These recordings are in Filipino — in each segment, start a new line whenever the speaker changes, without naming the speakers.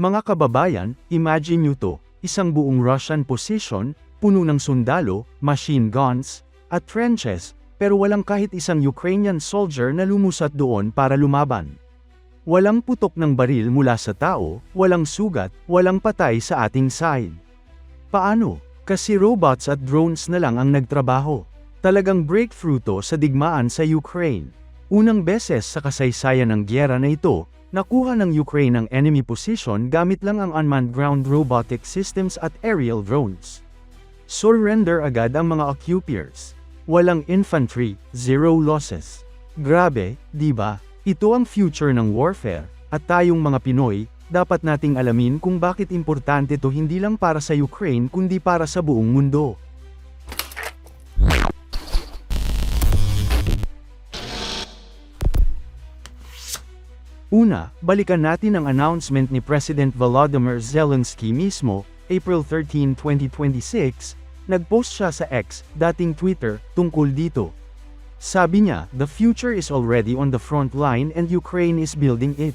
Mga kababayan, imagine nyo to, isang buong Russian position, puno ng sundalo, machine guns, at trenches, pero walang kahit isang Ukrainian soldier na lumusat doon para lumaban. Walang putok ng baril mula sa tao, walang sugat, walang patay sa ating side. Paano? Kasi robots at drones na lang ang nagtrabaho. Talagang breakthrough to sa digmaan sa Ukraine. Unang beses sa kasaysayan ng gyera na ito, nakuha ng Ukraine ang enemy position gamit lang ang unmanned ground robotic systems at aerial drones. Surrender agad ang mga occupiers. Walang infantry, zero losses. Grabe, di ba? Ito ang future ng warfare, at tayong mga Pinoy, dapat nating alamin kung bakit importante to hindi lang para sa Ukraine kundi para sa buong mundo. Una, balikan natin ang announcement ni President Volodymyr Zelensky mismo, April 13, 2026, nag-post siya sa X, dating Twitter, tungkol dito. Sabi niya, the future is already on the front line and Ukraine is building it.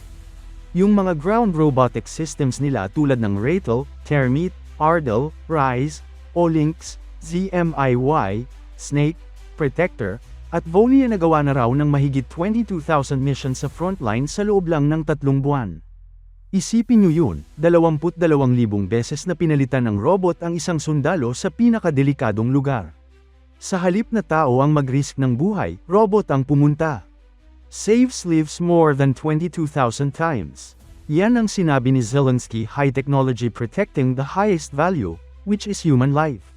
Yung mga ground robotic systems nila tulad ng Ratel, Termit, Ardel, Rise, Olinx, ZMIY, Snake, Protector, at Volia nagawa na raw ng mahigit 22,000 missions sa frontline sa loob lang ng 3 buwan. Isipin nyo yun, 22,000 beses na pinalitan ng robot ang isang sundalo sa pinakadelikadong lugar. Sa halip na tao ang mag-risk ng buhay, robot ang pumunta. Saves lives more than 22,000 times. Yan ang sinabi ni Zelensky, high technology protecting the highest value, which is human life.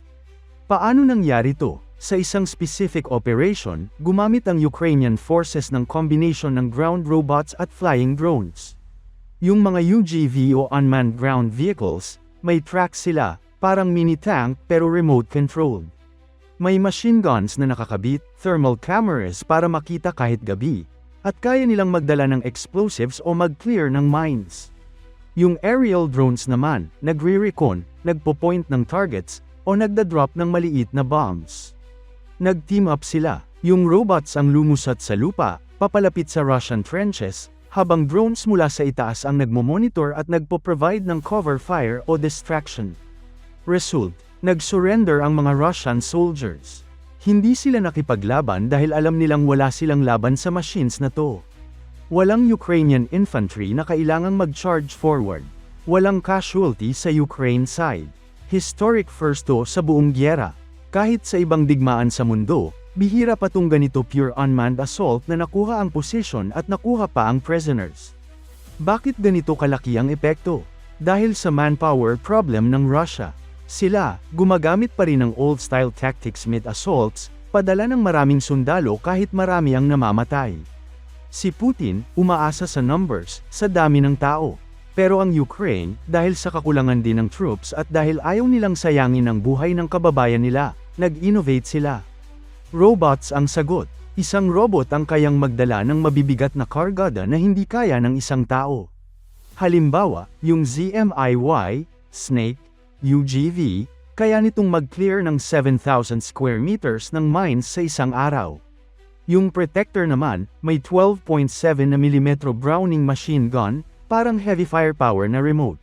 Paano nangyari to? Sa isang specific operation, gumamit ang Ukrainian forces ng combination ng ground robots at flying drones. Yung mga UGV o unmanned ground vehicles, may tracks sila, parang mini-tank pero remote-controlled. May machine guns na nakakabit, thermal cameras para makita kahit gabi, at kaya nilang magdala ng explosives o mag-clear ng mines. Yung aerial drones naman, nagre-recon, nagpo-point ng targets, o nagda-drop ng maliit na bombs. Nag-team up sila, yung robots ang lumusat sa lupa, papalapit sa Russian trenches, habang drones mula sa itaas ang nagmo-monitor at nagpo-provide ng cover fire o distraction. Result, nag-surrender ang mga Russian soldiers. Hindi sila nakipaglaban dahil alam nilang wala silang laban sa machines na to. Walang Ukrainian infantry na kailangang mag-charge forward. Walang casualty sa Ukraine side. Historic first to sa buong gyera. Kahit sa ibang digmaan sa mundo, bihira pa tong ganito pure unmanned assault na nakuha ang position at nakuha pa ang prisoners. Bakit ganito kalaki ang epekto? Dahil sa manpower problem ng Russia. Sila, gumagamit pa rin ng old-style tactics mid-assaults, padala ng maraming sundalo kahit marami ang namamatay. Si Putin, umaasa sa numbers, sa dami ng tao. Pero ang Ukraine, dahil sa kakulangan din ng troops at dahil ayaw nilang sayangin ang buhay ng kababayan nila, nag-innovate sila. Robots ang sagot. Isang robot ang kayang magdala ng mabibigat na kargada na hindi kaya ng isang tao. Halimbawa, yung ZMIY, Snake, UGV, kaya nitong mag-clear ng 7,000 square meters ng mines sa isang araw. Yung Protector naman, may 12.7 mm Browning machine gun, parang heavy firepower na remote.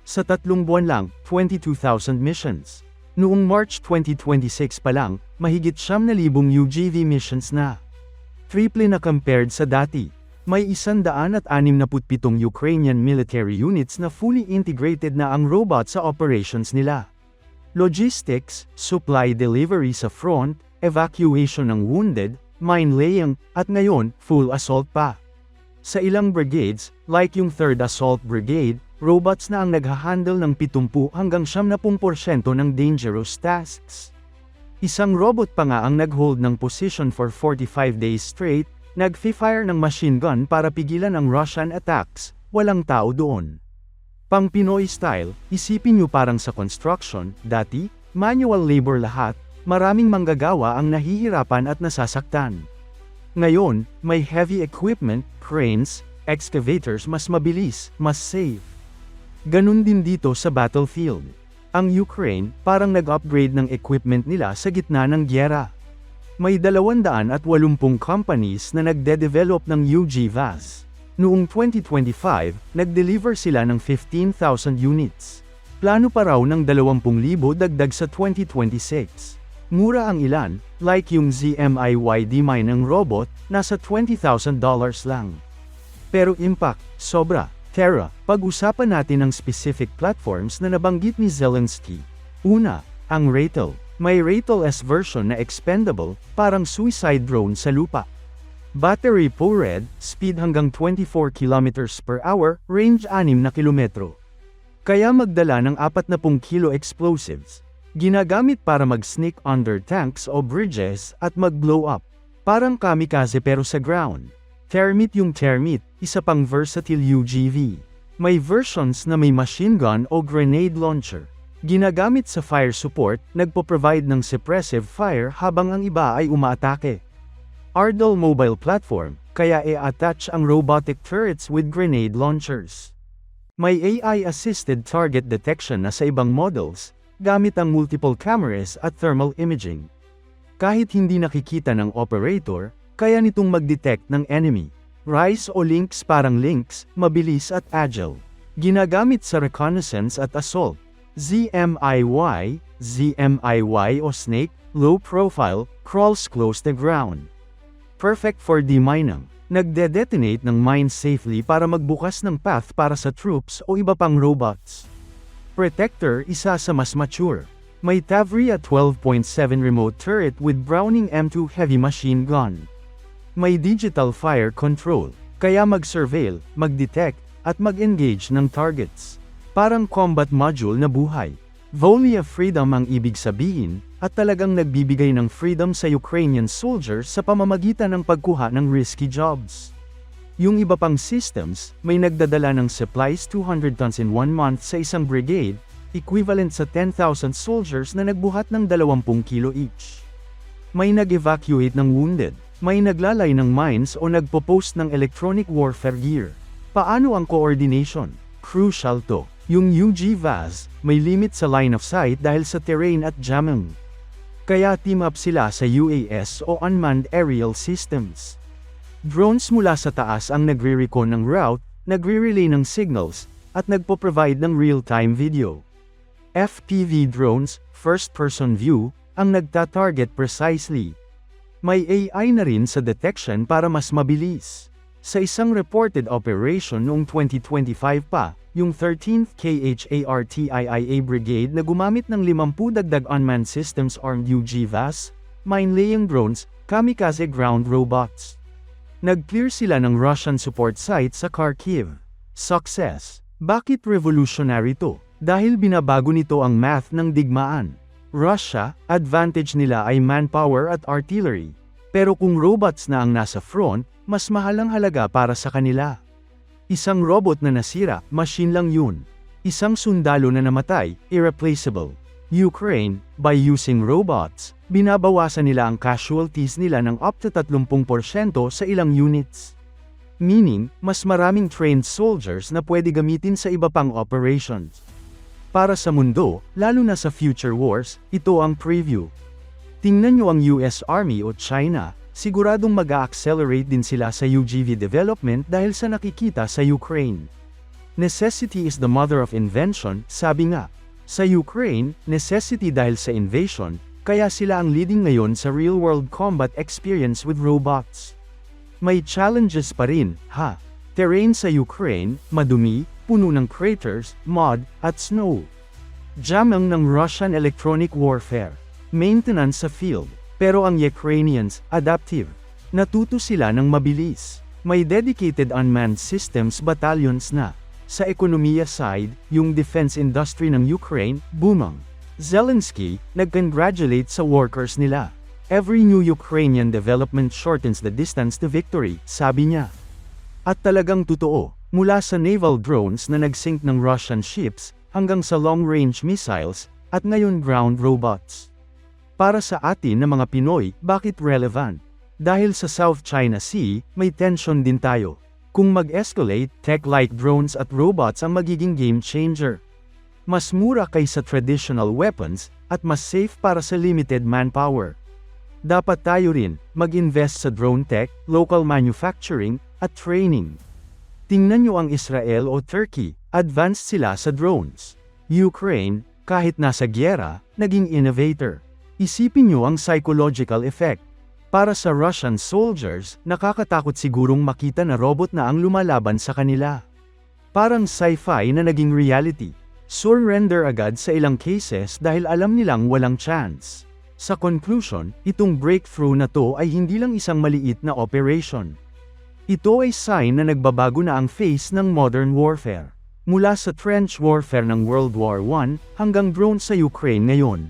Sa 3 buwan lang, 22,000 missions. Noong March 2026 pa lang, mahigit 9,000 UGV missions na. Triple na compared sa dati. May 167 Ukrainian military units na fully integrated na ang robot sa operations nila. Logistics, supply delivery sa front, evacuation ng wounded, mine laying, at ngayon, full assault pa. Sa ilang brigades, like yung 3rd Assault Brigade, robots na ang naghahandle ng 70 hanggang 70% ng dangerous tasks. Isang robot pa nga ang nag-hold ng position for 45 days straight, nag-fire ng machine gun para pigilan ang Russian attacks, walang tao doon. Pang Pinoy style, isipin nyo parang sa construction, dati, manual labor lahat, maraming manggagawa ang nahihirapan at nasasaktan. Ngayon, may heavy equipment, cranes, excavators mas mabilis, mas safe. Ganun din dito sa battlefield. Ang Ukraine, parang nag-upgrade ng equipment nila sa gitna ng gyera. May 280 companies na nagde-develop ng UGVs. Noong 2025, nag-deliver sila ng 15,000 units. Plano pa raw ng 20,000 dagdag sa 2026. Mura ang ilan, like yung ZMIY-D9 ng robot, nasa $20,000 lang. Pero impact, sobra. Tara, pag-usapan natin ang specific platforms na nabanggit ni Zelensky. Una, ang Ratel. May Ratel S version na expendable, parang suicide drone sa lupa. Battery powered, speed hanggang 24 km/h, range 6 na kilometro. Kaya magdala ng 40 kilo explosives. Ginagamit para mag-sneak under tanks o bridges at mag-blow up. Parang kamikaze pero sa ground. Termite yung Termite, isa pang versatile UGV. May versions na may machine gun o grenade launcher. Ginagamit sa fire support, nagpo-provide ng suppressive fire habang ang iba ay umaatake. Ardol mobile platform, kaya i-attach ang robotic turrets with grenade launchers. May AI-assisted target detection na sa ibang models, gamit ang multiple cameras at thermal imaging. Kahit hindi nakikita ng operator, kaya nitong mag-detect ng enemy. Rise o Lynx parang Lynx, mabilis at agile. Ginagamit sa reconnaissance at assault. ZMIY o Snake, low profile, crawls close to ground. Perfect for demining. Nagde-detonate ng mines safely para magbukas ng path para sa troops o iba pang robots. Protector, isa sa mas mature. May Tavria 12.7 remote turret with Browning M2 heavy machine gun. May digital fire control, kaya mag-surveil, mag-detect, at mag-engage ng targets. Parang combat module na buhay. Volia freedom ang ibig sabihin, at talagang nagbibigay ng freedom sa Ukrainian soldiers sa pamamagitan ng pagkuha ng risky jobs. Yung iba pang systems, may nagdadala ng supplies 200 tons in 1 month sa isang brigade, equivalent sa 10,000 soldiers na nagbuhat ng 20 kilo each. May nag-evacuate ng wounded. May naglalay ng mines o nagpo-post ng electronic warfare gear. Paano ang coordination? Crucial to. Yung UGVAS, may limit sa line of sight dahil sa terrain at jamming. Kaya team up sila sa UAS o unmanned aerial systems. Drones mula sa taas ang nagre-recon ng route, nagre-relay ng signals, at nagpo-provide ng real-time video. FPV drones, first-person view, ang nagta-target precisely. May AI na rin sa detection para mas mabilis. Sa isang reported operation noong 2025 pa, yung 13th KHARTIIA Brigade na gumamit ng 50 dagdag unmanned systems armed UGVAS, mine-laying drones, kamikaze ground robots. Nag-clear sila ng Russian support site sa Kharkiv. Success. Bakit revolutionary to? Dahil binabago nito ang math ng digmaan. Russia, advantage nila ay manpower at artillery. Pero kung robots na ang nasa front, mas mahal ang halaga para sa kanila. Isang robot na nasira, machine lang yun. Isang sundalo na namatay, irreplaceable. Ukraine, by using robots, binabawasan nila ang casualties nila ng up to 30% sa ilang units. Meaning, mas maraming trained soldiers na pwede gamitin sa iba pang operations. Para sa mundo, lalo na sa future wars, ito ang preview. Tingnan nyo ang US Army o China, siguradong mag-a-accelerate din sila sa UGV development dahil sa nakikita sa Ukraine. Necessity is the mother of invention, sabi nga. Sa Ukraine, necessity dahil sa invasion, kaya sila ang leading ngayon sa real-world combat experience with robots. May challenges pa rin, ha? Terrain sa Ukraine, madumi, puno ng craters, mud, at snow. Jamming ng Russian electronic warfare. Maintenance sa field. Pero ang Ukrainians, adaptive. Natuto sila ng mabilis. May dedicated unmanned systems battalions na. Sa ekonomiya side, yung defense industry ng Ukraine, booming. Zelensky, nag-congratulate sa workers nila. Every new Ukrainian development shortens the distance to victory, sabi niya. At talagang totoo, mula sa naval drones na nag-sink ng Russian ships, hanggang sa long-range missiles, at ngayon ground robots. Para sa atin na mga Pinoy, bakit relevant? Dahil sa South China Sea, may tension din tayo. Kung mag-escalate, tech-like drones at robots ang magiging game changer. Mas mura kaysa traditional weapons, at mas safe para sa limited manpower. Dapat tayo rin, mag-invest sa drone tech, local manufacturing, at training. Tingnan nyo ang Israel o Turkey, advanced sila sa drones. Ukraine, kahit nasa gyera, naging innovator. Isipin nyo ang psychological effect. Para sa Russian soldiers, nakakatakot sigurong makita na robot na ang lumalaban sa kanila. Parang sci-fi na naging reality. Surrender agad sa ilang cases dahil alam nilang walang chance. Sa conclusion, itong breakthrough na to ay hindi lang isang maliit na operation. Ito ay sign na nagbabago na ang face ng modern warfare. Mula sa trench warfare ng World War I, hanggang drone sa Ukraine ngayon.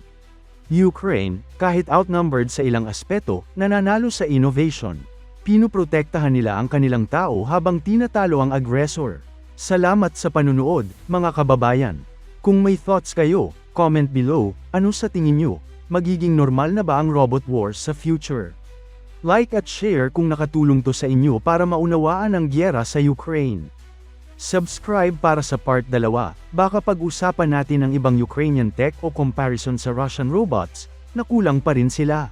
Ukraine, kahit outnumbered sa ilang aspeto, nananalo sa innovation. Pinoprotektahan nila ang kanilang tao habang tinatalo ang aggressor. Salamat sa panunood, mga kababayan. Kung may thoughts kayo, comment below, ano sa tingin nyo? Magiging normal na ba ang robot wars sa future? Like at share kung nakatulong to sa inyo para maunawaan ang gyera sa Ukraine. Subscribe para sa part 2, baka pag-usapan natin ang ibang Ukrainian tech o comparison sa Russian robots, na kulang pa rin sila.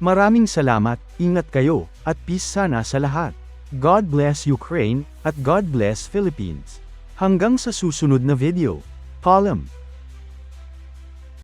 Maraming salamat, ingat kayo, at peace sana sa lahat. God bless Ukraine, at God bless Philippines. Hanggang sa susunod na video. Paalam.